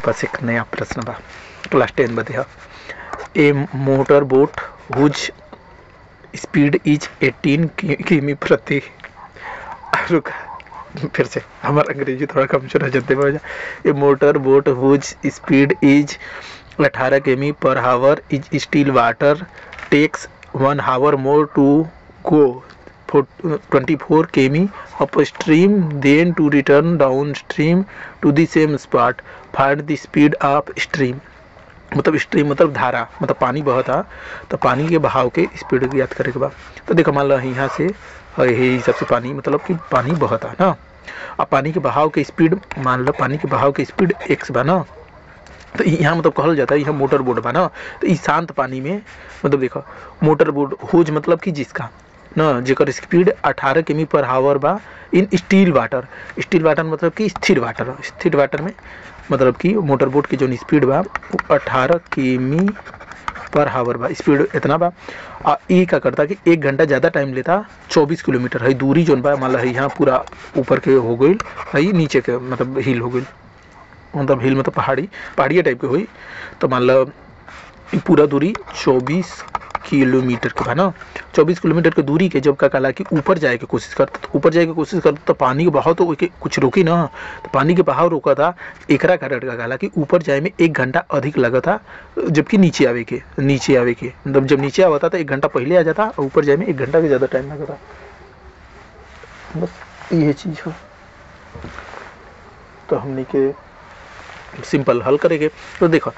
पास एक नया प्रश्न बा, क्लास 10 बदे है। ए motor boat whose speed is 18 किमी प्रति, रुक फिर से, हमारा अंग्रेजी थोड़ा कमजोर है जल्दी में। A motor boat whose speed is 18 किमी per hour is still water takes 1 hour more to go 24 km upstream then to return downstream to the same spot, find the speed of stream। मतलब stream मतलब धारा, मतलब पानी बहता तो पानी के बहाव के स्पीड ज्ञात करे के बा। तो देखो मान लो यहाँ से यही सबसे पानी मतलब कि पानी बहता ना, अब पानी के बहाव के स्पीड मान लो पानी के बहाव के स्पीड x बा ना, तो यहाँ मतलब कहल जाता है यहाँ मोटर बोट बा ना, तो इस शांत पानी में मतलब देखो मोटर बोट हुज मतलब कि जिसका ना जेकर स्पीड 18 किमी पर हावर बा इन स्टील वाटर। स्टील वाटर मतलब कि स्थिर वाटर, स्थिर वाटर में मतलब कि मोटर बोट की जो स्पीड बा वो 18 किमी पर हावर बा, स्पीड इतना बा। ये क्या करता कि 1 घंटा ज़्यादा टाइम लेता 24 किलोमीटर है दूरी जोन बा, मान लो यहाँ पूरा ऊपर के हो गई है, नीचे के मतलब हिल हो गई, मतलब हिल मतलब पहाड़िया टाइप के हुई, तो मान लो पूरा दूरी 24 किलोमीटर के बा ना। 24 किलोमीटर के दूरी के जब का कहला कि ऊपर जाए के कोशिश करता, तो ऊपर जाए के कोशिश करता तो पानी के बहाव तो कुछ रोकी ना, तो पानी के बहाव रोका था एकरा कारण का कहला कि ऊपर जाए में 1 घंटा अधिक लगा था, जबकि नीचे आवे के मतलब जब नीचे आवता था 1 घंटा पहले आ जाता और ऊपर जाए में 1 घंटा के ज़्यादा टाइम लगा था। बस ये चीज़ हो, तो हमने के सिंपल हल करेंगे। तो देखो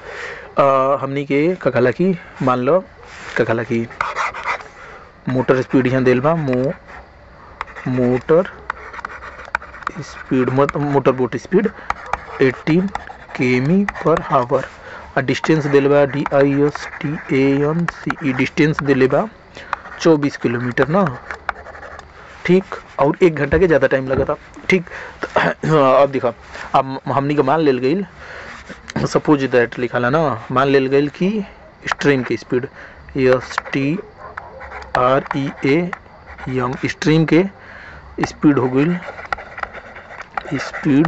हमने के कहला कि मान लो कहला कि मोटर स्पीड यहाँ दिल बा motor speed motor boat speed 18 किमी पर हावर और डिस्टेंस दिल बा DISTANCE, डिस्टेंस दिल बा 24 किलोमीटर ना, ठीक, और 1 घंटा के ज़्यादा टाइम लगा था, ठीक। तो अब देखो अब हमने का मान लेल गई, सपोज दैट लिखा ला ना, मान लेल गई कि स्ट्रीम की स्पीड STREAM स्ट्रीम के स्पीड हो गई स्पीड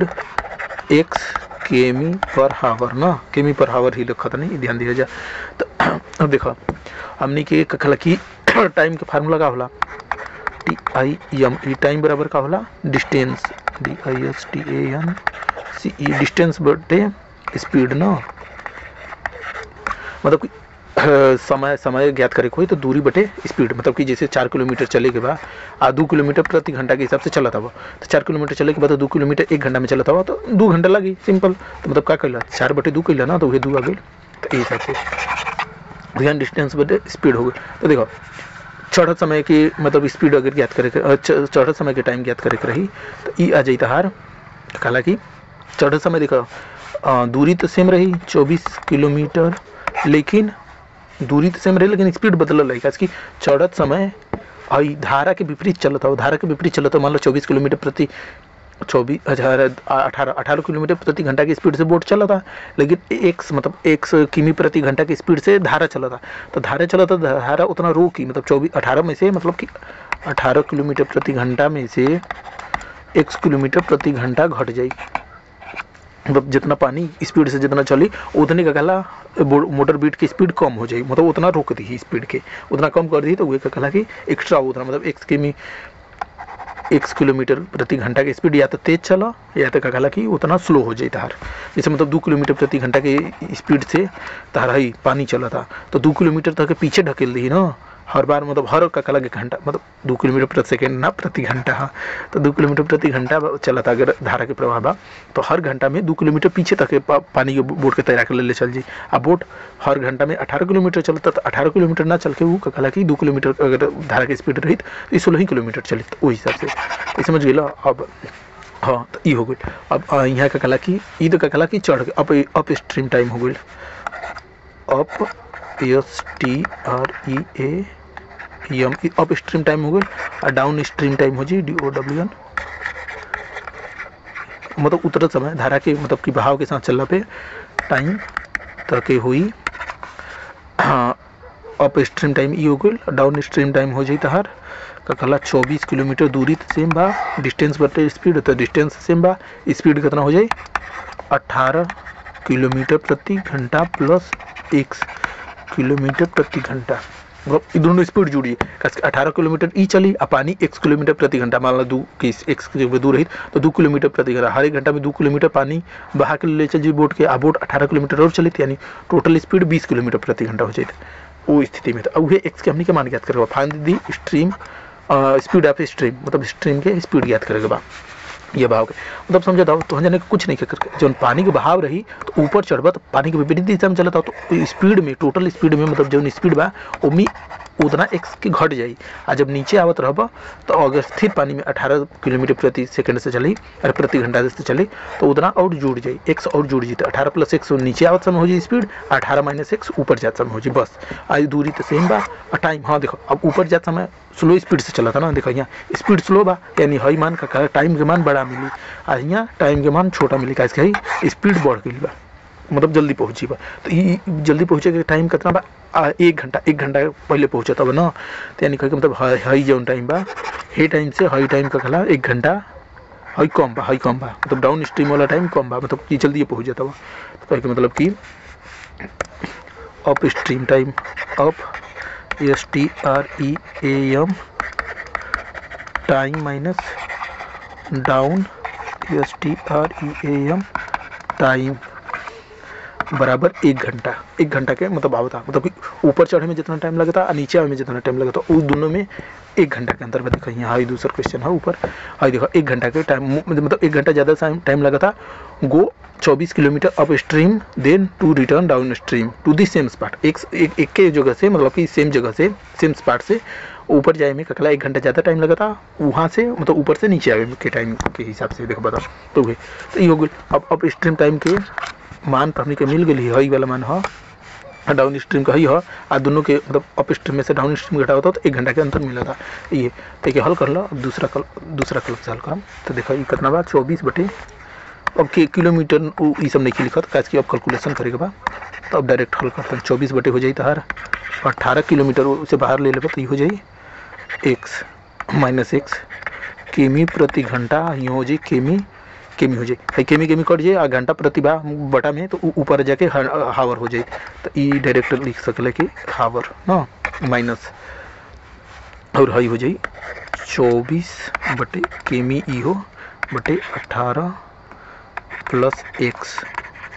x किमी पर हावर ना, किमी पर हावर ही लिखा था, नहीं ध्यान दिया जा। तो अब देखो हमने के कहला कि टाइम के फार्मूला का होला TIME, टाइम बराबर का होला डिस्टेंस DISTANCE, डिस्टेंस बटे स्पीड ना, मतलब समय ज्ञात करे कोई तो दूरी बटे स्पीड, मतलब कि जैसे 4 किलोमीटर चले के बाद 2 किलोमीटर प्रति घंटा के हिसाब से चला था वो, तो 4 किलोमीटर चले के बाद 2 किलोमीटर 1 घंटा में चला था वो, तो 2 घंटा लगी सिंपल। तो मतलब क्या कहला 4 बटे 2 कहला ना, तो वही 2 आ गई, तो ये हिसाब से ध्यान डिस्टेंस बटे स्पीड हो गई। तो देखो चढ़त समय की मतलब स्पीड अगर ज्ञात करे चढ़त समय के टाइम ज्ञात करे के रही तो ई आ जाता हार कहला कि चढ़त समय देखो दूरी तो सेम रही 24 किलोमीटर, लेकिन दूरी तो सेम रही लेकिन स्पीड बदल रही, कि चढ़त समय और धारा के विपरीत चलता हो, धारा के विपरीत चलता हो, मान लो 24 किलोमीटर प्रति 18 किलोमीटर प्रति घंटा की स्पीड से बोट चला था, लेकिन मतलब 1 किमी प्रति घंटा की स्पीड से धारा चला था, तो धारा उतना रोकी मतलब 18 में से मतलब कि 18 किलोमीटर प्रति घंटा में से 1 किलोमीटर प्रति घंटा घट जाएगी, मतलब जितना पानी स्पीड से जितना चली उतने का कहला मोटर बीट की स्पीड कम हो जाएगी, मतलब उतना रोक दी स्पीड के, उतना कम कर दी तो वही का कहला कि एक्स्ट्रा उतना मतलब 1 किलोमीटर प्रति घंटा की स्पीड या तो तेज चला या तो कहला कि उतना स्लो हो जाए तार। जैसे मतलब 2 किलोमीटर प्रति घंटा के स्पीड से तारा ही पानी चला था तो 2 किलोमीटर तक के पीछे ढकेल दी ना हर बार, मतलब हर का कहला कि घंटा मतलब 2 किलोमीटर प्रति सेकेंड ना प्रति घंटा, हाँ तो 2 किलोमीटर प्रति घंटा चला था अगर धारा के प्रवाह बा, तो हर घंटा में 2 किलोमीटर पीछे तक पानी के बोट के तैयार कर ले चल जी। अब बोट हर घंटा में 18 किलोमीटर चलता, तो 18 किलोमीटर ना चल के वो कहला कि 2 किलोमीटर अगर धारा की स्पीड रही तो 16 किलोमीटर चली, तो वही हिसाब से ये समझ गए। अब हाँ तो ये हो गई। अब यहाँ का कहला कि ई तो कहला कि चढ़ के अप स्ट्रीम टाइम हो गई, up STREAM up stream time हो गई, और डाउन स्ट्रीम टाइम हो जी DOWN, मतलब उतरत समय धारा के मतलब कि बहाव के साथ चलने पे टाइम तक हुई। हाँ अप स्ट्रीम टाइम ई हो गई, डाउन स्ट्रीम टाइम हो जाई तहार का कहला 24 किलोमीटर दूरी तो सेम बा, डिस्टेंस बटे स्पीड तो डिस्टेंस सेम बा, स्पीड कितना हो जाए 18 किलोमीटर प्रति घंटा प्लस x किलोमीटर प्रति घंटा, मतलब ये दोनों स्पीड जुड़ी है। 18 किलोमीटर ई चली आ पानी x किलोमीटर प्रति घंटा, मान लो 2 की x दूर रही तो 2 किलोमीटर प्रति घंटा, हर एक घंटा में 2 किलोमीटर पानी बहा के ले चल जी बोट के, आ बोट 18 किलोमीटर और चली, यानी टोटल स्पीड 20 किलोमीटर प्रति घंटा हो जाए। वो स्थिति में तो वह x के हमने के मान ज्ञात करेगा, find the stream speed of stream, मतलब स्ट्रीम के स्पीड ज्ञात करेगा ये बहाव के, मतलब समझा था तो जाने कुछ नहीं करके जब पानी के बहाव रही तो ऊपर चढ़बा तो पानी के विपरीत दिशा में चलता तो स्पीड में, टोटल स्पीड में, मतलब जो स्पीड बा ओमी उतना x की घट जाई, आ जब नीचे आवत रहबा तो अगर स्थिर पानी में 18 किलोमीटर प्रति सेकंड से चली और प्रति घंटा से चली तो उतना और जुड़ जाई, x और जुड़ जी, तो 18 प्लस x नीचे आवत समय हो जाए स्पीड, 18 माइनस x ऊपर जात समय हो जाए, बस आज दूरी तो सेम बा। टाइम, हाँ देखो अब ऊपर जात समय स्लो स्पीड से चला था ना, देखो यहाँ स्पीड स्लो बा यानी हई मान का टाइम के मान बड़ा मिली, आ यहाँ टाइम के मान छोटा मिली, कैसे स्पीड बढ़ गई बा, मतलब जल्दी पहुँची बा। तो ये जल्दी पहुँचे के टाइम कितना बा, 1 घंटा पहले पहुँचा तब ना, तो यानी कहे मतलब हई जौन टाइम बा हे टाइम से हई टाइम का खला 1 घंटा हई कम बा, मतलब डाउन स्ट्रीम वाला टाइम कम बा, मतलब कि जल्दी पहुँच जाता बा। तो कहे मतलब कि up stream time, up STREAM time minus down STREAM time बराबर 1 घंटा। 1 घंटा के मतलब आवता, मतलब कि ऊपर चढ़े में जितना टाइम लगता और नीचे आने में जितना टाइम लगता उस दोनों में 1 घंटा के अंतर में। देखो यहाँ हाई दूसरा क्वेश्चन है ऊपर, हाई देखो 1 घंटा के टाइम, मतलब 1 घंटा ज़्यादा टाइम लगा था go 24 kilometre upstream then to return downstream to the same spot, एक के जगह से, मतलब कि सेम जगह से सेम स्पॉट से ऊपर जाए में ककला 1 घंटा ज़्यादा टाइम लगा था, वहाँ से मतलब ऊपर से नीचे आए के टाइम के हिसाब से देखो बताओ। तो ये हो गई। अब अप स्ट्रीम टाइम के मान तो हमने के मिल गई, हई वाला मान है, डाउन स्ट्रीम का ही है, आ दोनों के मतलब अप स्ट्रीम में से डाउन स्ट्रीम घटा होता तो 1 घंटा के अंतर मिला था। ये तो हल कर लो, अब दूसरा कल से हल करम। तो देखो ये कितना बा 24 बटे, अब के किलोमीटर ये सब नहीं लिखा था कि अब कैलकुलेशन करेगा बा, तो अब डायरेक्ट हल करते हैं। 24 बटे हो जाए तो हर 18 किलोमीटर से बाहर ले लेगा तो ये हो जाए x माइनस x किमी प्रति घंटा, यूँ हो जाए किमी हो जाए, केमी कट जाए, आ घंटा प्रति बटा में तो ऊपर जाके हावर हो जाए, तो ये डायरेक्ट लिख सकले कि हावर ना माइनस, और हई हो जाए 24 बटे केमी ई हो बटे 18 प्लस x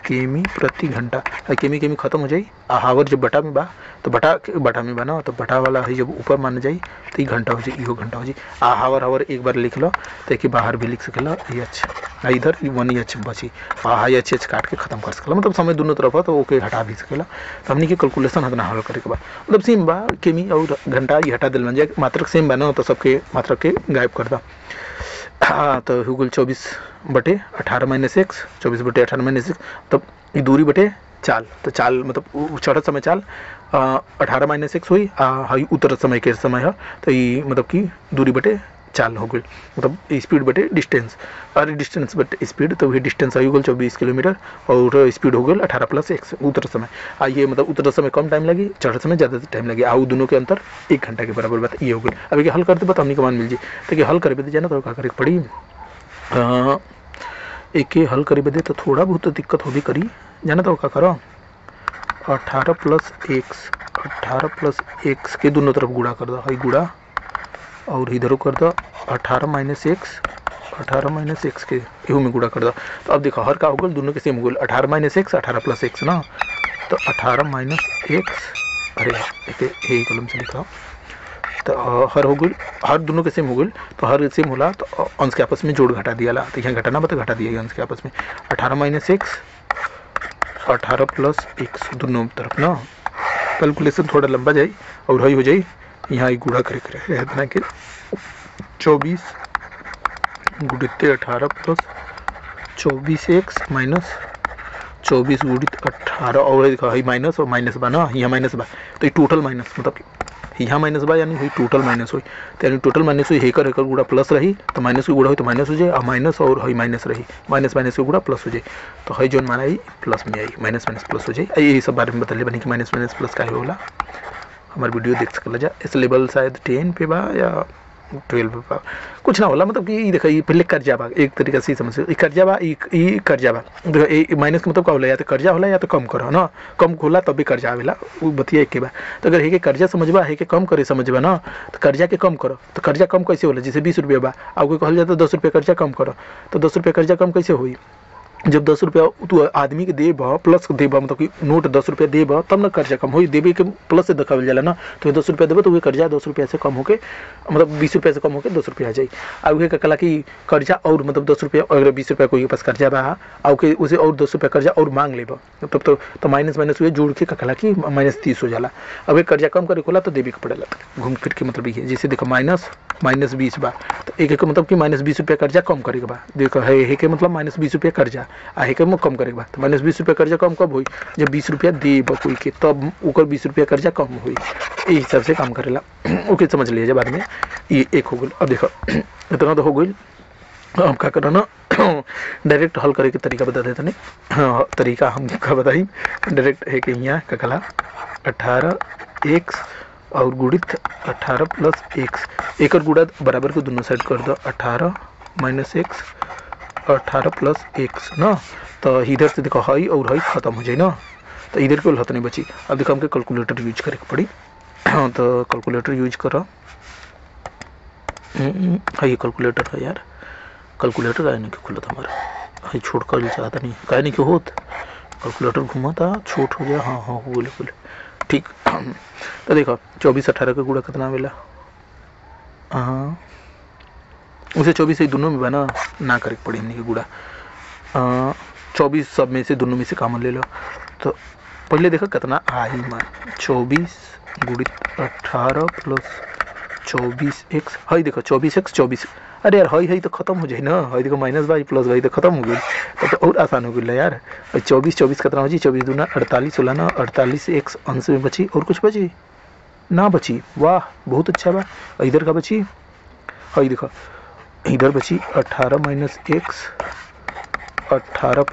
केमी प्रति घंटा, केमी खत्म हो जाए, आ हावर जब बटा में बा तो बटा में बना तो बटा वाला है जब ऊपर मान जाए तो ये घंटा हो जाए, इहो घंटा हो जाए। आ हावर एक बार लिख लो तो कि बाहर भी लिख सकला एच, इधर 1h बची, हाई एच काट के खत्म कर सकला, मतलब समय दोनों तरफ है तो ओके हटा भी सकेला। तो हमने के कैलकुलेशन हतना हल करे के बाद मतलब सेम बा, केमी और घंटा ये हटा दिल बन जाए, मात्रक सेम बना तो सबके मात्रक के गायब कर दा। हाँ तो हो गल 24 बटे 18 माइनस x, 24 बटे 18 माइनस x, तब ये दूरी बटे चाल, तो चाल मतलब चढ़त समय चाल 18 माइनस x हुई, हाई उतरत समय के समय है तो ये मतलब कि दूरी बटे चाल हो गई, मतलब स्पीड बटे डिस्टेंस, और डिस्टेंस बटे स्पीड, तो वही डिस्टेंस हो गल 24 किलोमीटर और स्पीड हो गल 18 प्लस x उतर समय। ये मतलब उतर समय कम टाइम लगी, चढ़ समय ज़्यादा टाइम लगी, दोनों के अंतर 1 घंटा के बराबर बात ये हो गई। अब ये हल करते बता हमने मान मिल जाए, तो ये हल करे बदे जाना तो क्या करे पड़ी, एक हल करे बदे तो थोड़ा बहुत दिक्कत हो भी करी, जाना तो क्या करो 18 प्लस x के दोनों तरफ गुणा कर दो, हई गुणा और इधर कर दो 18 माइनस x के एहू में गुणा कर दो। तो अब देखो हर का हो गल दोनों के सेम हो गल, 18 माइनस x 18 प्लस x ना, तो 18 माइनस x, अरे यही कलम से लिखा, तो हर हो गल, हर दोनों के सेम हो गल, तो हर सेम होला तो अंश के आपस में जोड़ घटा दिया ला, तो यहाँ घटाना बता घटा दिया अंश के आपस में, 18 माइनस x 18 प्लस x दोनों तरफ ना, कैलकुलेशन थोड़ा लंबा जाए और हई हो जाए यहाँ ही गुणा करे इतना कि 24 गुणित 18 प्लस 24x माइनस 24 गुणित 18 और हई माइनस और माइनस बा ना, यहाँ माइनस बा तो ये टोटल माइनस, मतलब यहाँ माइनस बा यानी हुई टोटल माइनस हुई, तो यानी टोटल माइनस हुई, हेकर गुणा प्लस रही तो माइनस की गुणा हुई तो माइनस हो जाए, और माइनस और हई माइनस रही, माइनस की गुणा प्लस हो जाए, तो हई जोन माना आई प्लस में आई, माइनस प्लस हो जाए। यही सब बारे में बता बनी कि माइनस प्लस का होला, हमारे वीडियो देख सकला जा, इस लेवल शायद 10 पे बा या 12 कुछ ना होला, मतलब कि देखो ये पहले कर्जा बा, एक तरीका से समझ कर्जा बा, ई कर्जा बा। देखो ए माइनस के मतलब का होला, या तो कर्जा होला या तो कम करो ना, कम होला तब भी कर्जा आवेला, वो बतिया एक के बा। तो अगर हे के कर्जा समझबा, हे के कम करे समझबा ना, तो कर्जा के कम करो। तो कर्जा कम कैसे होला, जैसे 20 रुपया बा, आपको कहल जाता 10 रुपया कर्जा कम करो, तो 10 रुपया कर्जा कम कैसे हुई, जब 10 रुपया तू आदमी के देब प्लस देब, मतलब कि नोट 10 रुपया देब तब ना कर्जा कम हो, देवे के प्लस से दिखावल जाला ना। तो 10 रुपया देब तो वही कर्जा 10 रुपया से कम होके, मतलब 20 रुपया से कम होके 10 रुपया आ जाए। अब वही कहला कि कर्जा और मतलब 10 रुपया, अगर 20 रुपया कोई के पास कर्जा बा और के उसे और 10 रुपया कर्जा और मांग लेब, तब तो माइनस माइनस हुए जोड़ के कहला कि -30 हो जाला। अब ये कर्जा कम करे खोला तो देवे के पड़ेला, घूम फिर के मतलब ये जैसे देखो -20 बा, तो एक के मतलब कि -20 रुपया कर्जा कम करे के बा। देखो है के मतलब -20 रुपया कर्जा आ है के कम करे के बा। तो -20 रुपया कर्जा कम कब हुई, जब 20 रुपया देब कोई के तब ओकर 20 रुपया कर्जा कम हुई, ये हिसाब से काम करेला। ओके समझ लीजिए, बाद में ये एक हो गई। अब देखो इतना तो हो गई, अब क्या करना ना, डायरेक्ट हल करे के तरीका बता देते नहीं। हाँ, तरीका हम का बताई, डायरेक्ट है कि यहाँ का कला 18x और गुणित 18 + x, एक और गुणा बराबर को दोनों साइड कर दो, 18 - x 18 + x ना। तो इधर से देखो हाई और हाई खत्म हो जाए ना, तो इधर के हत नहीं बची। अब देखो हमके कैलकुलेटर यूज करे के पड़ी। तो कैलकुलेटर यूज करो, ये कैलकुलेटर है यार, कैलकुलेटर आए नहीं कि खुला था हमारा, ये छोड़ कर चाहता नहीं कहे नहीं कि होत कैलकुलेटर घुमा था छोट हो गया। हाँ हाँ बोले बोले ठीक। तो देखो 24 18 का गुणा कितना मिला, हाँ उसे 24 से दोनों में बना ना करे पड़ी हमने के गुणा, 24 सब में से दोनों में से कॉमन ले लो। तो पहले देखो कितना आई मान 24 गुणित 18 + 24x, हाई देखो 24x 24, अरे यार हाई तो खत्म हो जाए ना, हाई देखो -y + y तो खत्म हो गई, तो और आसान हो गई यार। 24 कितना हो जी, 24 दूना 48 होला ना, 48x अंश में बची, और कुछ बची ना बची, वाह बहुत अच्छा बा। इधर का बची, हाई देखो इधर बची 18 - x 18 +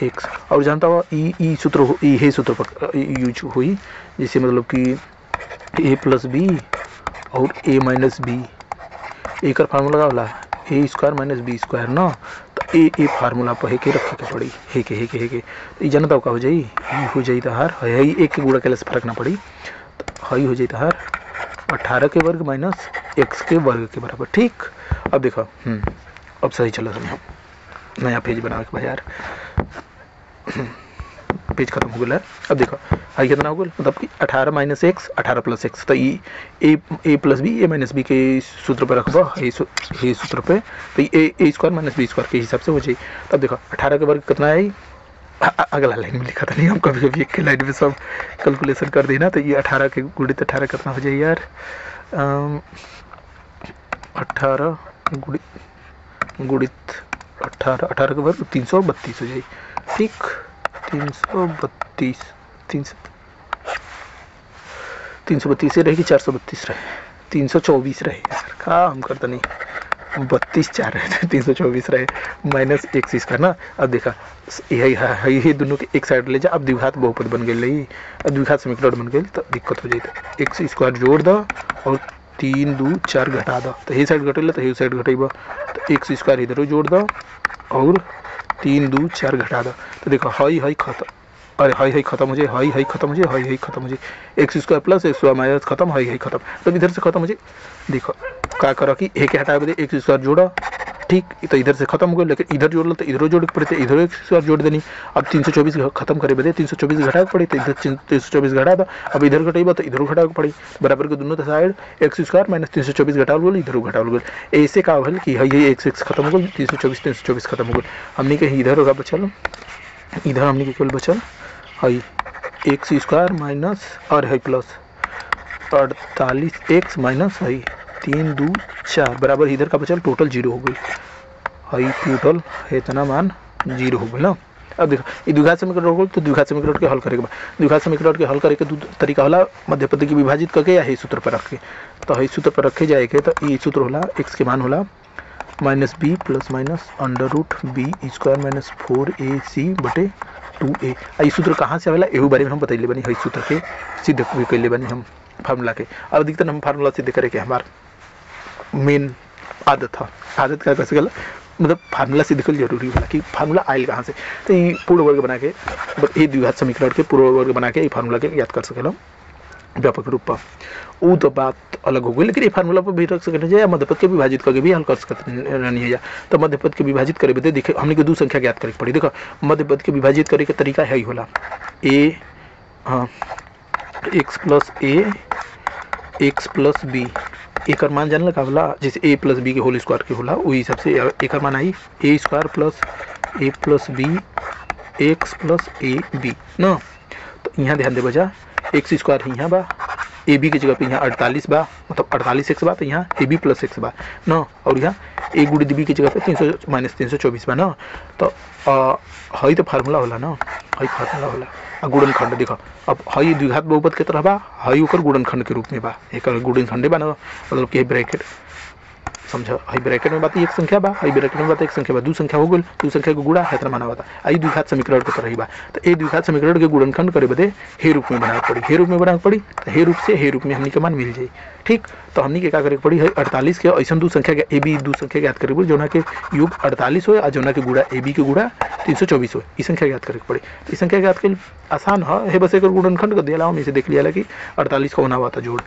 x, और जानता हुआ ई सूत्र ये सूत्र पर यूज हुई, जैसे मतलब कि a + b और a - b, एक फार्मूला होला a² - b² ना। तो ए फार्मूला पर है के रखे के पड़ी, है के तो जानता का हो जाई, ई हो जाई तहार है एक के गुणा के से फर्क ना पड़ी, तो हाई हो जाई तहार 18 के वर्ग - x के वर्ग के बराबर। ठीक, अब देखो अब सही चलो समझो, नया पेज बना के भाई यार, पेज खत्म हो गया। अब देखो हाई कितना हो गया, मतलब कि 18 - x 18 + x, तो ये a + b a - b के सूत्र पर रखबो, ये सूत्र पे, तो ये a² - b² के हिसाब से हो जाए। तब देखो 18 के वर्ग कितना है, अगला लाइन में लिखा था नहीं हम, कभी कभी एक के लाइन में सब कैलकुलेशन कर देना। तो ये 18 के गुणित 18 कितना हो जाए यार, 18 गुणित 18 के वर्ग 332 हो जाए। ठीक, 332 332 से रहेगी, 432 रहे, 324 रहे यार, का हम करता नहीं, 32 4 रहे 324 रहे -x² ना। अब देखा यही दोनों के एक साइड ले जा, अब द्विघात बहुपद बन गई, अब द्विघात समीकरण बन गई, तो दिक्कत हो जाए। x² जोड़ दो और 3 2 4 घटा दो, तो ये साइड घटेला तो ये साइड घटेबा, तो x² इधर जोड़ दो और 3 2 4 घटा दो, तो देखो हाई खत्म, अरे हाई खत्म हो जाए, हाई खत्म हो जाए, हाई खत्म हो जाए, x² + x² - खत्म, हाई खत्म, तब इधर से खत्म हो जाए। देखो क्या करो कि एक हटा दे, x² जोड़ा, ठीक, तो इधर से खत्म हो गया, लेकिन इधर जोड़ लो तो इधर जोड़ के पड़े, इधर x² जोड़ देनी। अब 324 खत्म करे बदे 324 घटा के पड़ी, तो इधर 324 घटा दो, अब इधर घटेबा तो इधर घटा के पड़ी, बराबर के दोनों साइड x² - 324 घटा गल, इधर घटा गल, ऐसे का होल कि ये x खत्म हो गल, 324 खत्म हो गल, हमने के इधर होगा बचल, इधर हमने के केवल बचल हाई x² माइनस और है प्लस 48x माइनस हाई 3 2 4 बराबर, इधर का बचल टोटल 0 हो गई, हाई टोटल है इतना मान 0 हो गई ना। अब देखो ये द्विघात समीकरण हो गई, तो द्विघात समीकरण के हल करेगा, द्विघात समीकरण के हल करे के दो तरीका होला, मध्य पद की विभाजित करके या है सूत्र पर रख के, तो है सूत्र पर रखे जाए के, तो ये सूत्र होला x के मान होला -b ± √b² - 4ac/2a। ये सूत्र कहाँ से आवेला एहू बारे में हम बतैले बनी, है सूत्र के सिद्ध भी कैले बनी हम फार्मूला के। अब अधिकतर हम फार्मूला सिद्ध करे के हमार मेन आदत है। आदत का कैसे गला मतलब फार्मूला से दिखल जरूरी होला कि फार्मूला आयल कहाँ से। तो ये पूर्ण वर्ग बना के ये द्विघात समीकरण के पूर्ण वर्ग बना के ये फार्मूला के याद कर सकेला व्यापक रूप पर। वो तो बात अलग हो गई, लेकिन ये फार्मूला पर भी रख सकते हैं, मध्यपद के विभाजित करके भी हल कर सकते नहीं है। तो मध्यपद के विभाजित करे बदे देखे हमने के दो संख्या ज्ञात करे पड़ी। देखो मध्यपद के विभाजित करे के तरीका है ही होला ए हाँ एक्स प्लस ए एक्स प्लस बी एक मान जानल का होला जैसे ए प्लस बी के होल स्क्वायर के होला वही हिसाब से एक मान आई A square plus B X plus A B न। तो यहाँ ध्यान दे बजा एक्स स्क्वायर यहाँ बा ए बी की जगह पे यहाँ 48 बा मतलब 48 एक्स बा तो यहाँ ए बी प्लस एक्स बा न। और यहाँ ए गुड़ी बी की जगह पे 300 माइनस 324 बा न। तो हई तो फार्मूला होला न, हई फार्मूला होला गुणनखंड। देखो अब हई द्विघात बहुपद के तरह बा, हई ओकर गुणनखंड के रूप में बा, एक गुणनखंड बा न मतलब कि ब्रैकेट समझो हई ब्रैकेट में बात एक संख्या बा, हई ब्रैकेट में बात एक संख्या बा, दो संख्या हो गई, दो संख्या को गुणा है इतना माना बता आई द्विघात समीकरण के तरह ही बा। तो ए द्विघात समीकरण के गुणनखंड करे बदे हे रूप में बनावे पड़ी, हे रूप में बनावे पड़ी तो हे रूप से हे रूप में हमनी के मान मिल जाई। ठीक तो हमनी के क्या करे पड़ी है 48 के ऐसा दो संख्या के ए बी दो संख्या ज्ञात करे पड़ी जोना के योग 48 हो और जोना के गुणा ए बी के गुणा 324 हो ई संख्या ज्ञात करे पड़ी। तो संख्या ज्ञात के आसान है बस एक गुणनखंड कर दिया हम इसे देख लिया कि 48 का होना हुआ था जोड़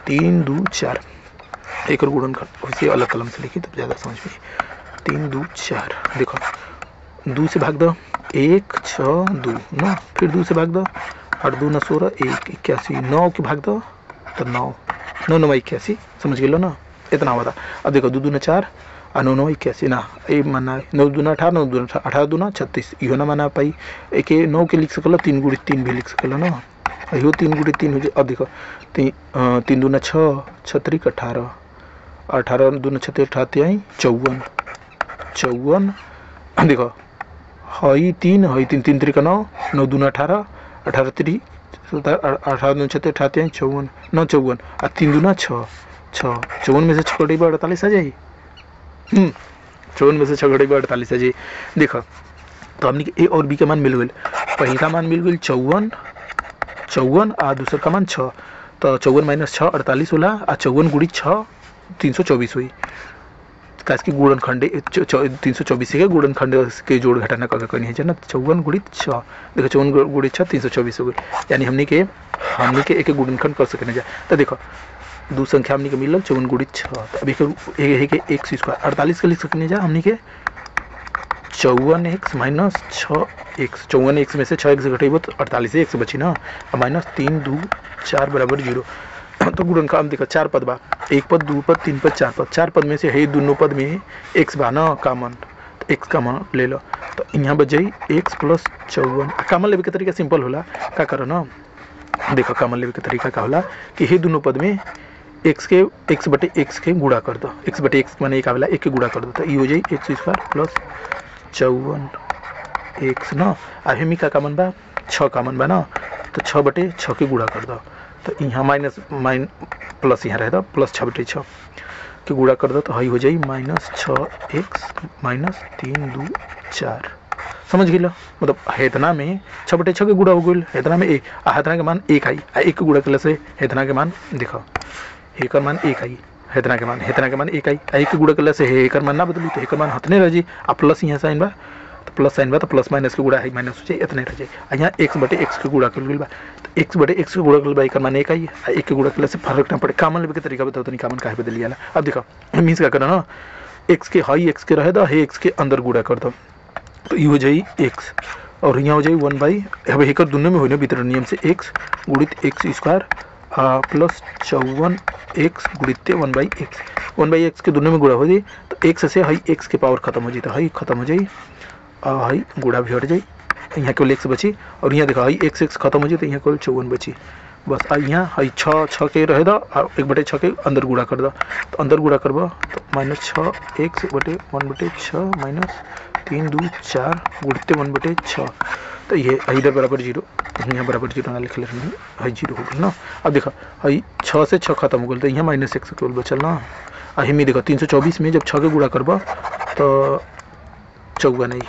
3 2 4 एक गुणनखंड वैसे अलग कलम से लिखी तब ज़्यादा समझ में 3 2 4 देखो 2 से भाग दो 1 6 2 9 फिर 2 से भाग दो 8 2 9 16 1 81 9 के भाग दो तो 9 9 9 81 समझ गए लो ना इतना हुआ था। अब देखो 2 2 4 और 9 9 81 ना ये माना 9 2 18 9 2 18 2 36 इहो ना माना पाई एक 9 के लिख सकल 3 गुड़ी 3 भी लिख सकल ना इहो 3 गुड़ी 3 हो जाए। अब देखो 3 2 6 6 18 18 2 6 18 54 54 देखो हई 3 हई 3 3 3 9 9 2 18 18 3 18 2 6 18 54 9 54 और 3 2 6 6 54 में से 6 घड़ी 48 आ जाए 54 में से 6 घड़ी 48 आ जाए। देखो तो हमने ए और बी का मान मिल गए, पहले का मान मिल गई 54 और दूसरा का मान 6 तो 54 माइनस 6 48 होला और 54 गुड़ी 6 324 हुई काश की गुणनखंड 324 के गुणनखंड के जोड़ घटाना का करनी है ना 54 गुड़ी 6 देखो 54 गुड़ी 6 324 हो गई यानी हमने के एक गुणनखंड कर सकते हैं। तो देखो दो संख्या हमने के मिलल 54 गुड़ी 6 तो अभी के एक्स स्क्वायर 48 के लिख सकते जा हमने के 54x माइनस 6x 54x में से 6x घटेब तो 48 एक्स बची ना माइनस 3 2 4 बराबर 0। तो गुणनखंड हम देखो 4 पद बा, एक पद 2 पद 3 पद 4 पद में से है दोनों पद में x बा ना कॉमन तो x कॉमन ले लो। तो यहाँ बच जाई x प्लस 54 कॉमन लेवे के तरीका सिंपल होला का करो ना देखो कॉमन लेवे के तरीका का होला कि हे दोनों पद में x बटे x के गुणा कर दो x बटे x माने एक आवेला एक के गुणा कर दो तो ये हो जाई एक्स स्क्वायर प्लस 54 एक्स ना आ हेमी का कॉमन बा 6 कॉमन बा ना तो 6 बटे 6 के गुणा कर दो तो यहाँ माइन प्लस यहाँ रहता प्लस 6 बटे 6 के गुणा कर दो तो हई हो जाए माइनस 6x माइनस 3 2 4 समझ गए मतलब हेतना में 6 बटे 6 के गुणा हो गई हेतना में हेतना के मान 1 आई एक के गुणा कर से हेतना के मान देखो एक मान 1 आई हेतना के मान 1 आई एक के गुणा कर से एक मान ना बदली तो एक मान हतने रह जी आ प्लस यहाँ साइन बा तो प्लस साइन बा तो प्लस माइनस के गुणा है माइनस हो जाए इतने रह जाए यहाँ x बटे x के गुणा कर बा तो x बटे x के गुणा कर बा एक मान 1 आई एक के गुणा कर से फर्क ना पड़े कॉमन लेवे के तरीका बताओ तो नहीं कॉमन काहे बदल जाला। अब देखो मीन्स क्या करना ना x के हाई x के रहे दो है x के अंदर गुणा कर दो तो ये हो जाए x और यहाँ हो जाए 1 अब एक दोनों में होने वितरण नियम से x गुणित एक्स स्क्वायर प्लस 54x गुणित 1/x के दोनों में गुणा हो जाए तो x से हाई x के पावर खत्म हो जाए तो हाई खत्म हो जाए हाई गुणा भी हट जाए यहाँ केवल x बची और यहाँ देखो हाई x खत्म हो जाए तो यहाँ केवल 54 बची बस यहाँ हाई 6 के रहे दो 1/6 के अंदर गुणा कर दो तो अंदर गुणा करबो तो माइनस 6x बटे 1/6 माइनस 3 2 4 गुणित 1/6 तो ये इधर बराबर 0 यहाँ बराबर 0 ना लिख ले हाई 0 हो गया ना। अब देखो हाई 6 से 6 खत्म हो गया तो यहाँ माइनस x केवल बचल ना हिमी देखो 324 में जब 6 के गुणा करबो तो 54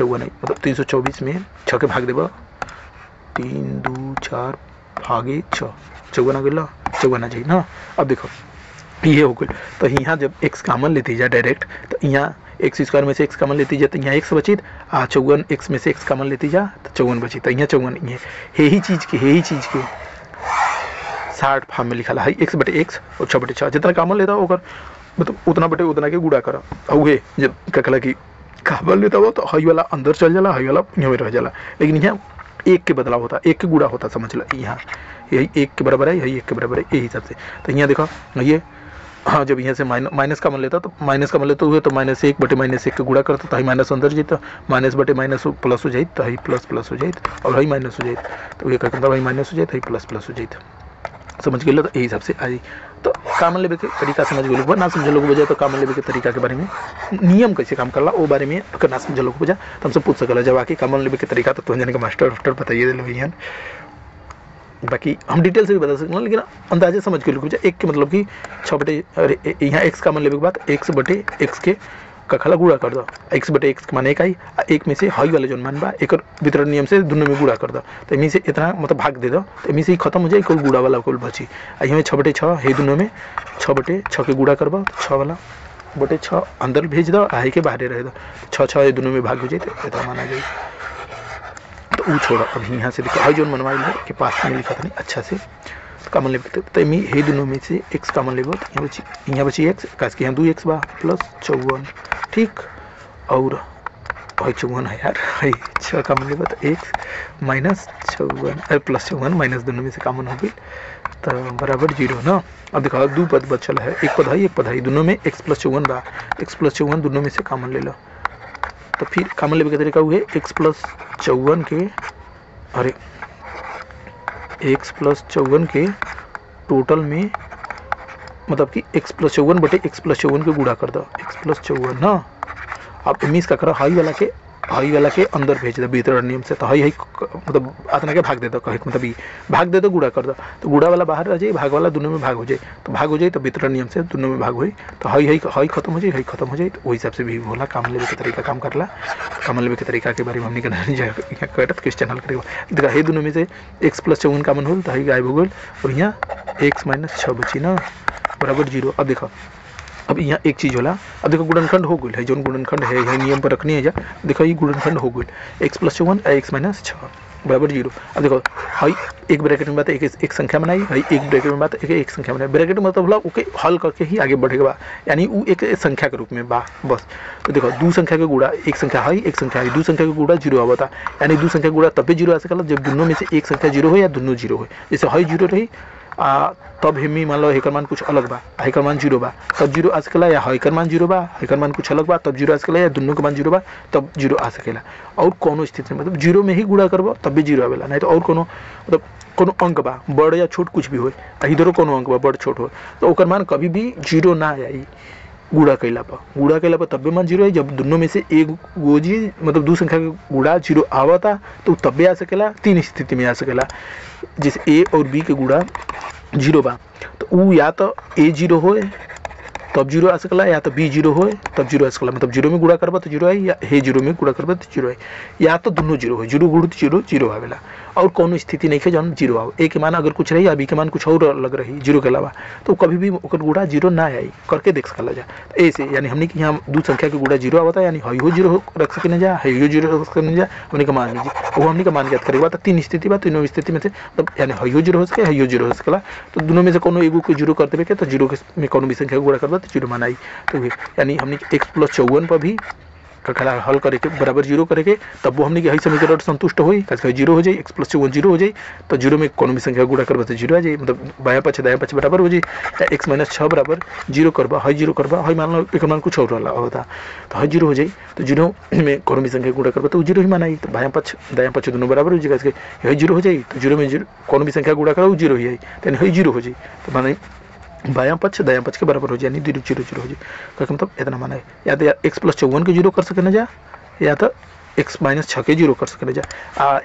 मतलब 324 में 6 के भाग देबो 3 2 4 भागे 6 54 आ गया 54 आ जाए ना। अब देखो ये हो गई। तो यहाँ जब x कामन लेती जा डायरेक्ट, तो यहाँ एक्स स्क्वायर में से x कामन लेती जा तो यहाँ x बची, 54 x में से x कामन लेती जा तो 54 बची। तो यहाँ 54 ये ही चीज़ के 60 फॉर्म में लिखा है x बटे x और 6 बटे 6 जितना कामन लेता होगा मतलब उतना बटे उतना के गुड़ा करा। और जब कहला कि कामन लेता हो तो हई वाला अंदर चल जाला, हई वाला यहाँ में रह जाला, लेकिन यहाँ एक के बदलाव होता, एक के गुड़ा होता, समझ लो। यहाँ यही एक के बराबर है, यही एक के बराबर है, यही हिसाब से। तो यहाँ देखो ये हाँ, जब यहाँ से माइनस का मन लेता तो माइनस का मन लेते हुए तो -1 बटे -1 के गुड़ा करता तो हई माइनस अंदर जाता, माइनस बटे माइनस प्लस हो जाए तो हई प्लस हो जाए और हई माइनस हो जाए। तो ये कहते हैं हई माइनस हो जाए, हई प्लस हो जाए। समझ गए? तो यही हिसाब से आई। तो कामन लेवे के तरीका समझ गए लोग, ना समझे लोग बजाय तो कामन लेवे के तरीका के बारे में, नियम कैसे काम करला वो बारे में अगर ना समझे लोग बजा तो हमसे पूछ सकला। जब आके कामन लेवे के तरीका तो जाने का मास्टर बताइए दे भैया। बाकी हम डिटेल से भी बता सकते हैं, लेकिन अंदाजे समझ के लोग बजा। एक के मतलब कि 6 बटे यहाँ x कामन लेवे के बाद x बटे x के कखला गुड़ा कर दो, x बटे x के मान 1 आई, एक में से हई वाले जो मान बा एक वितरण नियम से दोनों में गुड़ा कर दो। तो इनमें से इतना मतलब भाग दे दो, तो इनमें से ही खत्म हो जाए, कुल गुड़ा वाला कुल बची। यहाँ 6 बटे 6 है, दोनों में 6 बटे 6 के गुड़ा करबो, 6 वाला बटे 6 अंदर भेज दो, आई के बाहर रह दो, 6 दोनों में भाग हो जाए तो इतना माना जाए। तो वो छोड़ो, अब यहाँ से देखो हई जो मनवाई है के पास में लिखा था नहीं अच्छा से कामन लेवे। तो ये दोनों में से x कामन लेबो तो यहाँ बची x, काश के यहाँ 2x बा प्लस 54, ठीक। और हई 54 है यार, हई 6 कामन लेबो तो x माइनस 54 प्लस 54 माइनस दोनों में से कामन हो गई तो बराबर 0 ना। अब देखो दो पद बचल है, एक पद है, दोनों में x प्लस 54 बा, x प्लस 54 दोनों में से कामन ले लो। तो फिर कामन लेवे के तरीका हुए x प्लस 54 के अरे x प्लस 54 के टोटल में मतलब कि x प्लस 54 बटे x प्लस 54 के गुड़ा कर दो, x प्लस 54 ना। अब इमीज का करो हई वाला के अंदर भेज दो वितरण नियम से, तो हई मतलब आतना के भाग दे दो, कहे मतलब ये भाग दे दो गुड़ा कर दो, तो गुड़ा वाला बाहर रह जाए, भाग वाला दोनों में भाग हो जाए, तो भाग हो जाए तो वितरण नियम से दोनों में भाग हुई तो हई खत्म हो जाए, हई खत्म हो जाए। तो वही हिसाब से भी बोला कामन लेवे के तरीका काम करला। कामन लेवे के तरीका के बारे में हमने कहना क्वेश्चन हल करेगा। देखा ये दोनों में से x प्लस 54 कामन हो तो हई गायब हो गई और यहाँ x माइनस 6 बची ना बराबर 0। अब देखो अब यहाँ एक चीज़ होला, अब देखो गुणनखंड हो गई है, जो गुणनखंड है यही नियम पर रखनी है। जा देखो ये गुणनखंड हो गई x प्लस 54 x माइनस 6 बराबर 0। अब देखो हई एक ब्रैकेट में बात एक संख्या बनाई, हई एक ब्रैकेट में बात एक संख्या बनाई, ब्रैकेट मतलब बोला ओके हल करके ही आगे बढ़ेगा, यानी वो एक संख्या के रूप में बा बस। तो देखो दो संख्या के गुड़ा, एक संख्या हई एक संख्या हई, दो संख्या के गुड़ा 0 आवता, यानी दो संख्या गुड़ा तब भी 0 आ सकला जब दोनों में से एक संख्या 0 हो या दोनों 0 हो। जैसे हई 0 रही तब हेमी मान लो हेकर मान कुछ अलग बा, हेकर मान 0 बा तब 0 आ सकेला, या हेकर मान 0 बा हेकर मान कुछ अलग बा तब 0 आ सकेला, या दोनों के मान 0 बा तब 0 आ सकेला। और कोनो स्थिति में मतलब 0 में ही गुड़ा करबो तब भी 0 आवेला, नहीं तो और कोनो मतलब कोनो अंक बा बड़ या छोट कुछ भी हो, इधरो कोनो अंक बा बड़ छोट हो तो ओकर मान कभी भी 0 ना आई गुड़ा कैला पर तब भी मान 0 है। जब दोनों में से एक गोजी मतलब दो संख्या के गुड़ा 0 आवता तो तब भी आ सकेला, 3 स्थिति में आ सकेला। जैसे a और b के गुड़ा 0 बा तो वो या तो a 0 हो तब 0 आ सकला, या तो b 0 हो तब 0 आ सकला, मतलब 0 में गुड़ा करबा तो 0 आई, या हे 0 में गुड़ा करबा तो 0 आई, या तो दोनों 0 हो, 0 गुड़ 0 आवेला। और कोनो स्थिति नहीं है जब 0 आओ, a के मान अगर कुछ रही या b के मान कुछ और अलग रही 0 के अलावा तो कभी भी ओकर गुड़ा 0 ना आई, करके देख सकला जा। तो ऐसे यानी हमने कि यहाँ दो संख्या के गुड़ा 0 आवता, यानी हई हो 0 रख सके ना जा, हई हो 0 रख सके ना जा, हमने का मान लीजिए वो हमने का मान ज्ञात करेगा। तो 3 स्थिति बा, तीनों स्थिति में से मतलब यानी हई हो 0 हो सके, हई हो 0 हो सकला, तो दोनों में से कोनो एगो को 0 कर देबे के तो 0 में कोनो भी संख्या गुड़ा करबा तो 0 मान आई। तो यानी हमने x प्लस 54 पर भी कखला हल करे के बराबर 0 करे के तब वो हमने कि हई समीकरण संतुष्ट होई, काहे 0 हो जाए x प्लस 54 0 हो जाए तो 0 में कोनो भी संख्या गुड़ा करबा तो 0 आ जाए, मतलब बाया पक्ष दाया पक्ष बराबर हो जाए। या x माइनस 6 बराबर 0 करबा, हई 0 करबा, हई मान लो एक मान कुछ और वाला होता तो हई 0 हो जाए, तो 0 में कोनो भी संख्या गुड़ा करबा तो 0 ही मान आई, तो बाया पक्ष दाया पक्ष दोनों बराबर हो जाए, काहे हई 0 हो जाए तो 0 में कोनो भी संख्या गुड़ा करा 0 ही आई, तो हई 0 हो जाए, तो माने बायां पक्ष दायां पक्ष के बराबर हो जाए, यानी 0 0 0 हो जाए। क्या मतलब इतना माना है, या तो x प्लस 54 के 0 कर सके ना जा, या तो x माइनस 6 के 0 कर सके ना जा।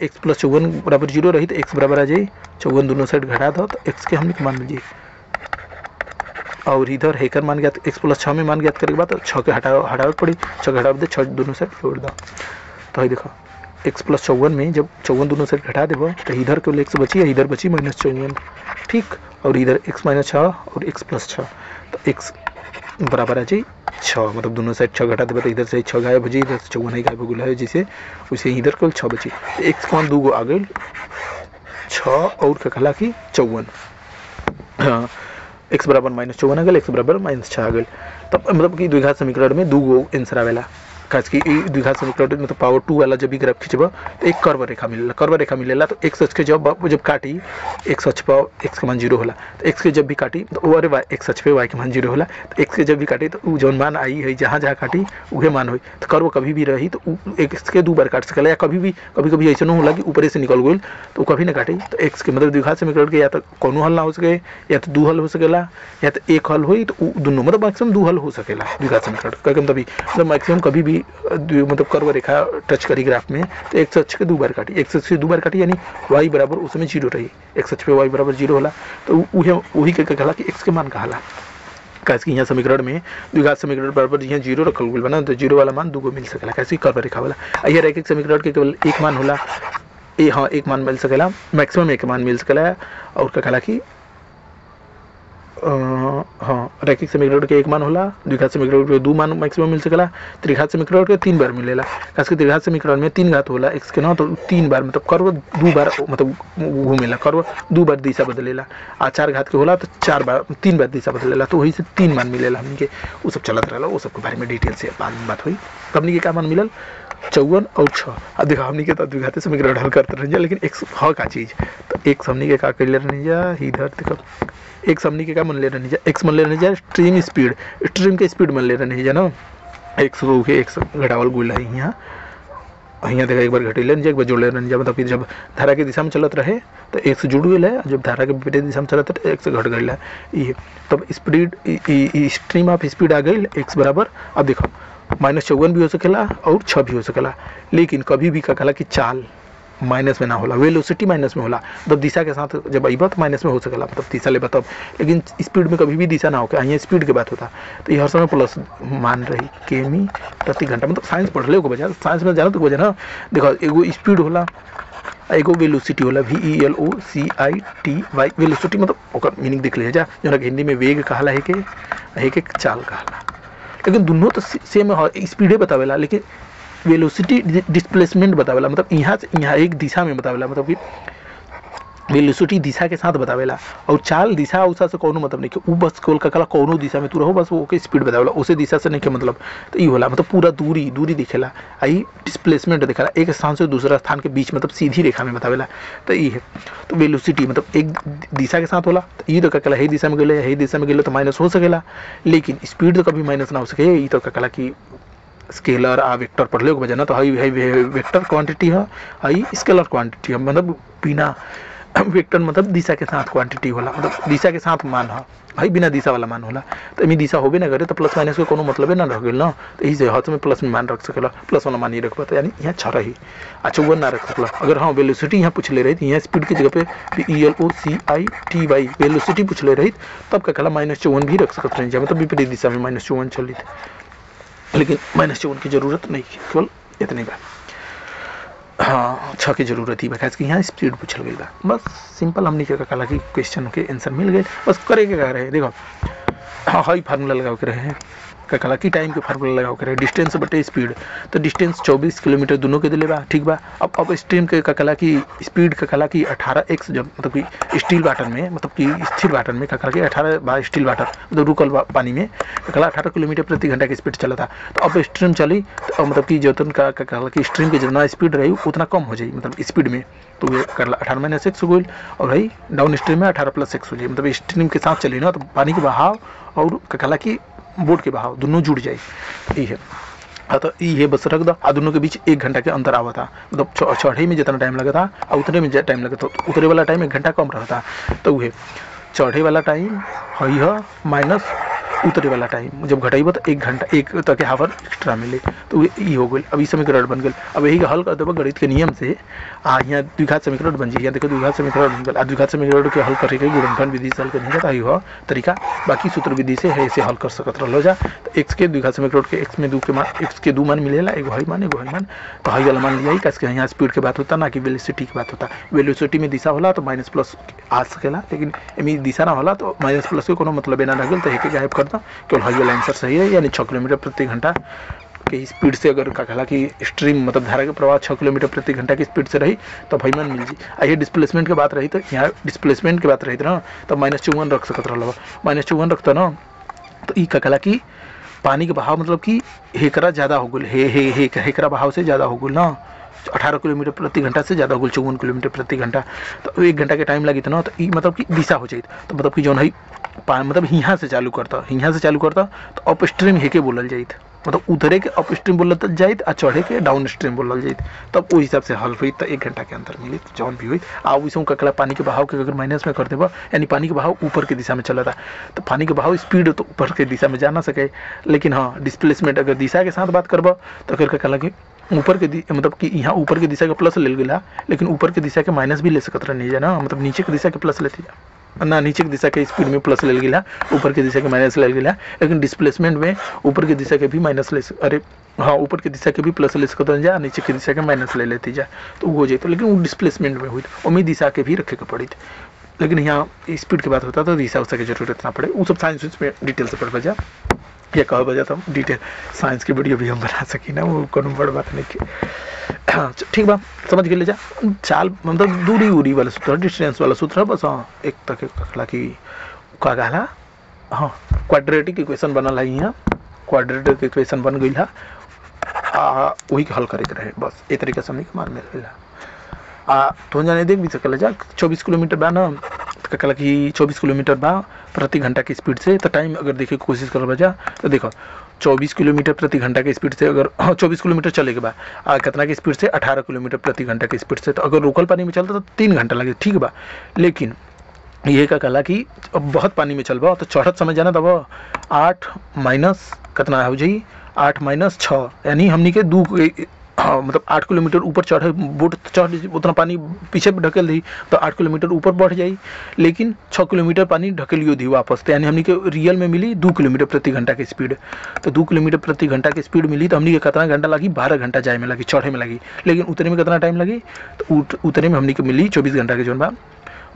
x प्लस 54 बराबर 0 रही तो x बराबर आ जाए 54 दोनों साइड घटा दो तो x के हमने मान लीजिए, और इधर हेकर मान गया x प्लस 6 में मान ज्ञात करेके बाद 6 के हटावे पड़ी, 6 के हटावे दे 6 दोनों साइड जोड़ दो। तो ये देखो x प्लस 54 में जब 54 दोनों साइड घटा देबो तो इधर केवल x बची है, इधर बची -54, ठीक। और इधर x माइनस 6 और x प्लस 6, तो x बराबर आ जाए 6, मतलब दोनों साइड 6 घटा देबो तो इधर से 6 गायब हो जाए, इधर से 54 ही गायब हो गया है, जैसे वैसे इधर केवल 6 बची। x का मान 2 गो आ गई 6 और का कहला कि 54, हाँ x बराबर -54 आ गल, x बराबर -6 आ गल। तब मतलब कि द्विघात समीकरण में 2 गो आंसर आवेला, खास की द्विघात समीकरण में तो पावर 2 वाला जब भी ग्राफ खींचबो तो एक कर्व रेखा मिलेला, कर्व रेखा मिलेला तो x अक्ष के जब काटी x अक्ष पर x का मान 0 होला, तो x के जब भी काटी तो अरे x अक्ष पे y के मान 0 होला, तो x के जब भी काटी तो जौन मान आई है जहाँ जहाँ काटी उहे मान होई। तो कर्व कभी भी रही तो x के 2 बार काट सकेला, या कभी कभी ऐसा होला कि ऊपर से निकल गई तो कभी ना काटी। तो x के मतलब द्विघात समीकरण के या तो कोनो हल ना हो सके, या तो 2 हल हो सकेला, या तो एक हल होई तो दोनों मतलब मैक्सिमम 2 हल हो सकेला द्विघात समीकरण का। मतलब मैक्सिमम कभी भी मतलब कर्व रेखा टच करी ग्राफ में तो x अक्ष के 2 बार काटी, x अक्ष से 2 बार काटी यानी y बराबर उसमें 0 रही, x अक्ष पे y बराबर 0 होला, तो वही के कहला कि x के मान कहला। कैसे यहाँ समीकरण में द्विघात समीकरण बराबर यहाँ 0 रखल गइल बना, तो 0 वाला मान 2 गो मिल सकेला, कैसे कर्व रेखा वाला। यहाँ एक समीकरण के केवल एक मान होला, हाँ एक मान मिल सकेला, मैक्सिमम एक मान मिल सकेला। और का कहला कि हाँ रैखिक समीकरण के एक मान होला, द्विघात समीकरण के 2 मान मैक्सिमम मिल सकेला, त्रिघात समीकरण के 3 बार मिलेला। खास कर त्रिघात समीकरण में 3 घात होला x के ना, तो 3 बार मतलब कर्व 2 बार मतलब घूमेला, कर्व 2 बार दिशा बदलेला। आ 4 घात के होला तो 3 बार दिशा बदलेला, तो वही से 3 मान मिलेला हमनी के। वो सब चलत रहला, वो सब के बारे में डिटेल से बात हुई। हमनी के का मान मिलल 54 और 6। अब देखो हमनी के तो द्विघात समीकरण हल करते रह जा, लेकिन x ह का चीज तो x हमनी के का कर ले रहनी जा, इधर देखो x हमनी के का मन ले रहनी जा, x मन ले रहनी जा स्ट्रीम स्पीड, स्ट्रीम के स्पीड मन ले रहनी जा ना, x को के x घटावल गुल है यहाँ देखा एक बार घटेले एक बार जोड़ ले रहनी जा। मतलब कि जब धारा के दिशा में चलत रहे तो x जुड़ गई है, जब धारा के विपरीत दिशा में चलत रहे x घट गई है ये, तब स्पीड स्ट्रीम ऑफ स्पीड आ गई x बराबर। अब देखो -54 भी हो सकेला और 6 भी हो सकेला, लेकिन कभी भी का कहला कि चाल माइनस में ना होला, वेलोसिटी माइनस में होला, मतलब दिशा के साथ जब अइबा तो माइनस में हो सकेला, मतलब दिशा ले बताओ, लेकिन स्पीड में कभी भी दिशा ना होके यहाँ स्पीड के बात होता। तो ये हर समय प्लस मान रही किमी प्रति घंटा, मतलब साइंस पढ़ ले बजा, साइंस में जाना तो बजा ना। देखो एगो स्पीड होला, एगो वेलोसिटी होला, VELOCITY, वेलोसिटी मतलब ओकर मीनिंग देख लिया जा, जो हिंदी में वेग कहला है के चाल कहला, लेकिन दोनों तो सेम स्पीडे बतावेला, लेकिन वेलोसिटी डिस्प्लेसमेंट बतावेला, मतलब यहाँ से यहाँ एक दिशा में बतावेला, मतलब कि वेलोसिटी दिशा के साथ बतावेला, और चाल दिशा उसा से कोनो मतलब नहीं कि वो बस केवल का कोनो दिशा में तू रहो बस वो के स्पीड बतावेला, उसे दिशा से नहीं के मतलब। तो ये होला मतलब पूरा दूरी दिखेला, आई डिस्प्लेसमेंट दिखेला एक स्थान से दूसरा स्थान के बीच, मतलब सीधी रेखा में बतावेला। तो ये है तो वेलोसिटी मतलब एक दिशा के साथ होला, तो ये तो का यही दिशा में गए, यही दिशा में गए तो माइनस हो सकेला, लेकिन स्पीड तो कभी माइनस ना हो सके। ये तो का कि स्केलर आ वेक्टर पढ़ ले बजा ना, तो हाई वेक्टर क्वांटिटी है, हाई स्केलर क्वांटिटी है, मतलब बिना वेक्टर मतलब दिशा के साथ क्वांटिटी होला, मतलब दिशा के साथ मान है, भाई बिना दिशा वाला मान होला। तो इमें दिशा होबे ना करे तो प्लस माइनस के कोनो मतलब ना रह गेल ना, तो यही से हाथ में प्लस में मान रख सकेला, प्लस वाला मान ही रख पाता, यानी यहाँ 6 रही, अच्छा 1 ना रख सकला। अगर हाँ वेलोसिटी यहाँ पूछ ले रही थी, यहाँ स्पीड की जगह पे VELOCITY वेलोसिटी पूछ ले रही, तब क्या कहला -54 भी रख सकते हैं, मतलब विपरीत दिशा में -54 चली थी, लेकिन -54 की जरूरत नहीं, केवल इतनी बात हाँ 6 की जरूरत ही बस कि यहाँ स्पीड पूछल गई बा, बस सिंपल हमने क्या कहला कि क्वेश्चन के आंसर मिल गए, बस करे के कह रहे। देखो हाँ हाई फार्मूला लगाओ के रहे का कहला कि टाइम के फार्मूला लगाओ के रहे, डिस्टेंस बटे स्पीड, तो डिस्टेंस 24 किलोमीटर दोनों के दिले बा, ठीक बा। अब स्ट्रीम के का कहला कि स्पीड का कहला कि 18x, जब मतलब कि स्टील वाटर में, मतलब कि स्थिर वाटर में का कहला कि 18 बार स्टील वाटर मतलब रुकल पानी में का कहला 18 किलोमीटर प्रति घंटा की स्पीड चला था। तो अब स्ट्रीम चली तो मतलब कि जोतन का कहला कि स्ट्रीम की जितना स्पीड रही उतना कम हो जाए, मतलब स्पीड में, तो ये कहला 18 - x हो गई, और भाई डाउन स्ट्रीम में 18 + x हो जाए, मतलब स्ट्रीम के साथ चली ना, तो पानी के बहाव और का कहला कि बोट के बहाव दोनों जुड़ जाए। ये है हाँ, तो ये बस रख दो, दोनों के बीच 1 घंटा के अंतर आवा था, मतलब चढ़े में जितना टाइम लगा था और उतरे में टाइम लगा था, उतरे वाला टाइम 1 घंटा कम रहा था। तो वह चढ़े वाला टाइम है माइनस उतरे वाला टाइम जब घटाइब तो 1 घंटा 1 तक हावर एक्स्ट्रा मिले, तो ये हो गई। अब ई समीकरण बन गए। अब यही हल कर देव गणित के नियम से। यहाँ द्विघात समीकरण बन जाइए। देखो द्विघात समीकरण बन गया। द्विघात समीकरण के हल करके गुणनखंड विधि से हल करने का हो तरीका, बाकी सूत्र विधि से है इसे हल कर सकत रहो जा। तो x के द्विघात समीकरण के x में 2 के मान, x के 2 मान मिलेला, एगो हई मान एगो हई मान। तो हई वाला मान लिया ही कैसे यहाँ स्पीड की बात होता ना कि वेलोसिटी की बात होता। वेलोसिटी में दिशा होला तो माइनस प्लस आ सकेला, लेकिन एमी दिशा ना होला तो माइनस प्लस के कोनो मतलब ना रह गल। तो एक गायब कर दो, केवल हई वाला आंसर सही है, यानी 6 किलोमीटर प्रति घंटा की स्पीड से अगर का कहला कि स्ट्रीम मतलब धारा के प्रवाह 6 किलोमीटर प्रति घंटा की स्पीड से रही तो भाई मान मिल जी। आइए डिस्प्लेसमेंट की बात रही तो यहाँ डिस्प्लेसमेंट की बात रही ना, तो -54 रख सकते रहो। -54 रखता ना तो ई का कहला कि पानी के बहाव मतलब कि हेकरा ज़्यादा हो गल, हेकरा बहाव से ज़्यादा हो गल ना, 18 किलोमीटर प्रति घंटा से ज़्यादा हो गल 54 किलोमीटर प्रति घंटा। तो 1 घंटा के टाइम लगी था ना, तो ये मतलब कि दिशा हो जाए। तो मतलब कि जौन है मतलब यहाँ से चालू करता तो अप स्ट्रीम हेके बोलल जाइत, मतलब उतरे के अप स्ट्रीम बोलल जाइत आ चढ़े के डाउन स्ट्रीम बोलल जाइत। तब वो हिसाब से हल हुई तो 1 घंटा के अंदर मिली जौन भी हुई। आ वैसे ककड़ा पानी के बहाव के अगर माइनस में कर देबा, यानी पानी के बहाव ऊपर की दिशा में चला था, तो पानी के बहाव स्पीड तो ऊपर की दिशा में जा ना सके। लेकिन हाँ डिस्प्लेसमेंट अगर दिशा के साथ बात करबा तो अगर का कहला कि ऊपर के मतलब कि यहाँ ऊपर की दिशा के प्लस ले गया, लेकिन ऊपर की दिशा के माइनस भी ले सकत रही है ना, मतलब नीचे की दिशा के प्लस लेती है ना, नीचे की दिशा के स्पीड में प्लस ले गया, ऊपर की दिशा के माइनस ले गया। लेकिन डिस्प्लेसमेंट में ऊपर की दिशा के भी माइनस ले अरे हाँ ऊपर की दिशा के भी प्लस ले सकते जा, नीचे की दिशा के माइनस ले लेती जा, तो हो जाए। तो लेकिन वो डिस्प्लेसमेंट में हुई तो उम्मीद दिशा के भी रखे के पड़ी थी। लेकिन यहाँ स्पीड की बात होता तो दिशा उसका की जरूरत ना पड़े। वो सब साइंस में डिटेल से पढ़ बजा या कह बजा तो डिटेल साइंस की वीडियो भी हम बना सकी ना, वो कोनो बड़ बात नहीं की। हाँ ठीक बा, समझ गए ले जा। चाल मतलब दूरी उरी वाला सूत्र, डिस्टेंस वाला सूत्र बस। हाँ एक तक कहला कि का कहला हाँ क्वाड्रेटिक इक्वेशन बनल है, यहाँ क्वाड्रेटिक इक्वेशन बन गई है, वही हल करे के रहे बस। ए तरीके से हमने मार मिल गया। तो जाने देख भी सकल जा 24 किलोमीटर बा ना, तो कहला कि 24 किलोमीटर बा प्रति घंटा की स्पीड से। तो टाइम अगर देखे कोशिश कर बजा तो देखो 24 किलोमीटर प्रति घंटा की स्पीड से अगर 24 किलोमीटर चले के बाद कितना की स्पीड से 18 किलोमीटर प्रति घंटा की स्पीड से, तो अगर रोकल पानी में चलता तो 3 घंटा लगे, ठीक बा। लेकिन ये का कहला कि अब बहुत पानी में चलबा तो चढ़त समय जाना तब 8 माइनस कितना हो जाई 8 माइनस 6, यानी हमनी के 2 हाँ मतलब 8 किलोमीटर ऊपर चढ़े बोट चढ़ उतना पानी पीछे ढकेल दी तो 8 किलोमीटर ऊपर बढ़ जाई। लेकिन 6 किलोमीटर पानी ढकेलियो दी वापस, तो यानी हमनी के रियल में मिली 2 किलोमीटर प्रति घंटा की स्पीड। तो 2 किलोमीटर प्रति घंटा की स्पीड मिली तो हमनी के कितना घंटा लगी 12 घंटा जाए में लगी, चढ़े में लगी। लेकिन उतरे में कितना टाइम लगी, तो उतरे में हमनी के मिली 24 घंटा के जोन बा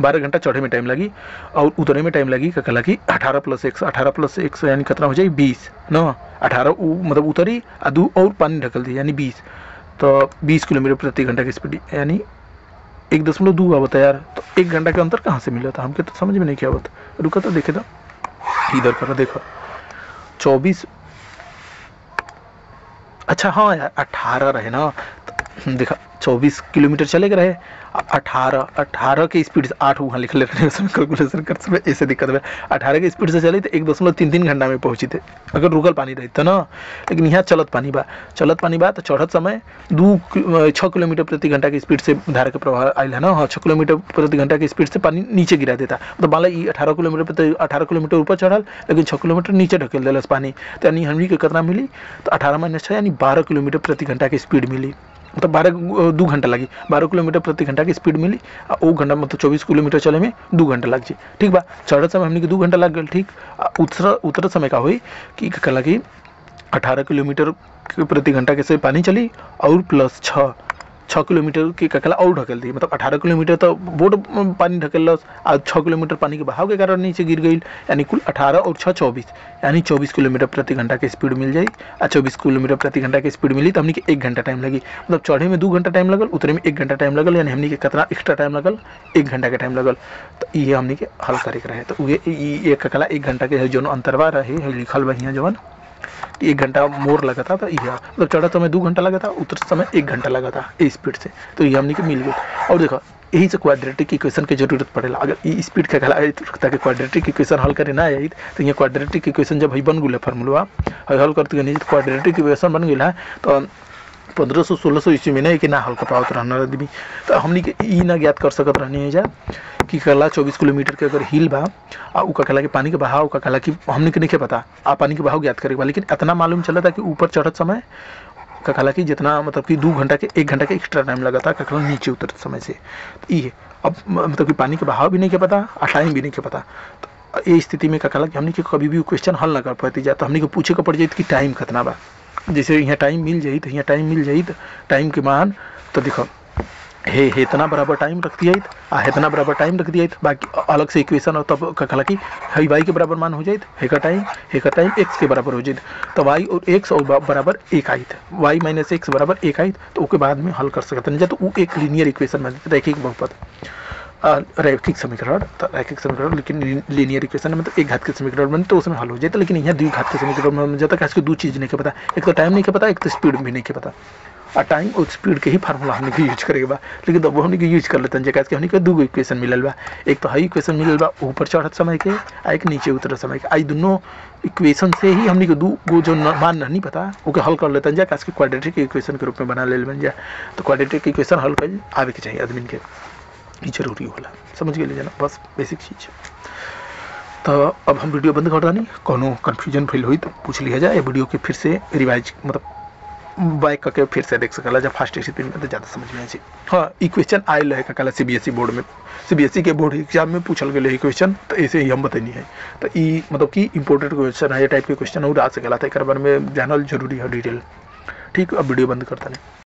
12 घंटा चढ़े में टाइम लगी और उतरे में टाइम लगी का कहला कि 18 + 1 यानी कितना हो जाए 20 ना। 18 मतलब उतरी 2 और पानी ढकल दी यानी 20, तो 20 किलोमीटर प्रति घंटा की स्पीड यानी 1.2 आवता यार। तो 1 घंटा के अंतर कहाँ से मिला था हमके, तो समझ में नहीं क्या होता। रुका तो देखे था इधर करो, देखो 24 अच्छा हाँ यार 18 रहे ना, तो देखा 24 किलोमीटर चले गए रहे 18 के स्पीड से 8 वहाँ लिख ले रहे हैं कैलकुलेशन कर समय ऐसे दिक्कत है। 18 के स्पीड से चले तो 1.33 घंटा में पहुँची थे अगर रुकल पानी रहता ना। लेकिन यहाँ चलत पानी बा तो चढ़त समय 6 किलोमीटर प्रति घंटा की स्पीड से धारा के प्रवाह आयल है ना। हाँ 6 किलोमीटर प्रति घंटा की स्पीड से पानी नीचे गिरा देता, तो मान ली 18 किलोमीटर ऊपर चढ़ल लेकिन 6 किलोमीटर नीचे ढकेल दिलस पानी, तो यानी हमनी के कितना मिली तो 18 - 6 यानी 12 किलोमीटर प्रति घंटा की स्पीड मिली। मतलब 2 घंटा लगी, 12 किलोमीटर प्रति घंटा की स्पीड मिली और वो घंटा मतलब 24 किलोमीटर चले में 2 घंटा लग जाए, ठीक बा। चढ़त समय हमने के 2 घंटा लग गए, ठीक। उतर समय का हुई कि कहला कि 18 किलोमीटर प्रति घंटा के से पानी चली और प्लस 6 किलोमीटर की कहला और ढकेल दी, मतलब 18 किलोमीटर तो बोट पानी ढकेल और 6 किलोमीटर पानी के बहाव के कारण नीचे गिर गई, यानी कुल 18 और 6 24 यानी 24 किलोमीटर प्रति घंटा की स्पीड मिल जाई। 24 किलोमीटर प्रति घंटा की स्पीड मिली तो हमने के 1 घंटा टाइम लगी, मतलब चढ़े में 2 घंटा टाइम लगल, उतरे में 1 घंटा टाइम लगल, यानी हमने के कितना एक्स्ट्रा टाइम लगल 1 घंटा के टाइम लगल। तो ये हमने के हल करे के रहे, तो ये कहला 1 घंटा के जो अंतरवा रहे लिखल बा यहाँ जवन 1 घंटा मोर लगा था, तो यह मतलब चढ़ा समय 2 घंटा लगा था, उतर समय 1 घंटा लगा था इस स्पीड से, तो ये हमने के मिल गई। और देखो यही से क्वाड्रेटिक इक्वेशन की जरूरत पड़ेगा। अगर ये स्पीड का कहला ताकि क्वाड्रेटिक इक्वेशन हल करे ना आई तो ये क्वाड्रेटिक इक्वेशन जब बन गई फार्मूला हल करते नहीं तो क्वाड्रेटिक इक्वेशन बन गई तो 1500-1600 ईस्वी में ना कि ना हल कर पावत रहना आदमी। तो हमनी के ई ना ज्ञात कर सकत रहनी है जा कि कहला 24 किलोमीटर के अगर हिल बा आ उ कहला कि पानी के बहाव का कहला कि हमनी के नहीं पता आ पानी के बहाव ज्ञात करे बा, लेकिन इतना मालूम चला था कि ऊपर चढ़त समय का कहला कि जितना मतलब कि 2 घंटा के 1 घंटा के एक्स्ट्रा टाइम लगा था कहला नीचे उतर समय से। तो ये अब मतलब कि पानी के बहाव भी नहीं के पता और टाइम भी नहीं के पता। तो ये स्थिति में का कहला कि हमनी के कभी भी क्वेश्चन हल ना कर पाती जा, तो हमनी को पूछे को पड़ जाए कि टाइम कितना बा। जैसे यहाँ टाइम मिल जाई तो यहाँ टाइम मिल जाई तो टाइम के मान तो देखो हे इतना बराबर टाइम रख दिया आ इतना बराबर टाइम रख दिया, बाकी अलग से इक्वेशन हो तब कहला कि है वाई के बराबर मान हो जाए, हे का टाइम एक्स के बराबर हो जाए। तो वाई और एक्स और बराबर 1 आई, वाई माइनस एक्स बराबर 1 आई, तो उसके बाद में हल कर सकते हैं। तो वो एक लीनियर इक्वेशन बन जाता है, रैखिक बहुपद रैखिक समीकरण। तो रैखिक समीकरण लेकिन लीनियर इक्वेशन में तो एक घात के समीकरण बन तो उसमें हल हो जाता, लेकिन यहाँ 2 घात के समीकरण में बन जाता है। इसको 2 चीज़ नहीं के पता, एक तो टाइम नहीं के पता, एक तो स्पीड भी नहीं के पता। और टाइम और स्पीड के ही फार्मूला हमने के यूज करेगा, लेकिन तब हमने के यूज कर लेते हैं जैसे कि हमने के 2 इक्वेशन मिलल बा, एक तो हाई इक्वेशन मिलल बा ऊपर चढ़त समय के आ एक नीचे उतरत समय के। आई दोनों इक्वेशन से ही हमने के 2 जो मान नहीं पता ओके हल कर लेते हैं जैसे कि क्वाड्रेटिक इक्वेशन के रूप में बना ले बन जाए। तो क्वाड्रेटिक इक्वेशन हल कर आवे के चाहिए आदमी के, ये जरूरी होला, समझ गए जाना, बस बेसिक चीज़। तो अब हम वीडियो बंद कर दानी, कोनो कन्फ्यूजन फील हुई तो पूछ लिया जाए, वीडियो के फिर से रिवाइज मतलब बैक करके फिर से देख सकला जब फर्स्ट स्टेप में तो ज़्यादा समझ में आई। हाँ इक्वेशन आयल है कहला CBSE बोर्ड में, CBSE के बोर्ड एग्जाम में पूछल गए इक्वेशन, तो ऐसे ही हम बतानी है। तो ये मतलब कि इंपॉर्टेंट क्वेश्चन है, ये टाइप के क्वेश्चन और आ सकेला, तो एक बारे में जानल जरूरी है डिटेल। ठीक, अब वीडियो बंद करता नहीं।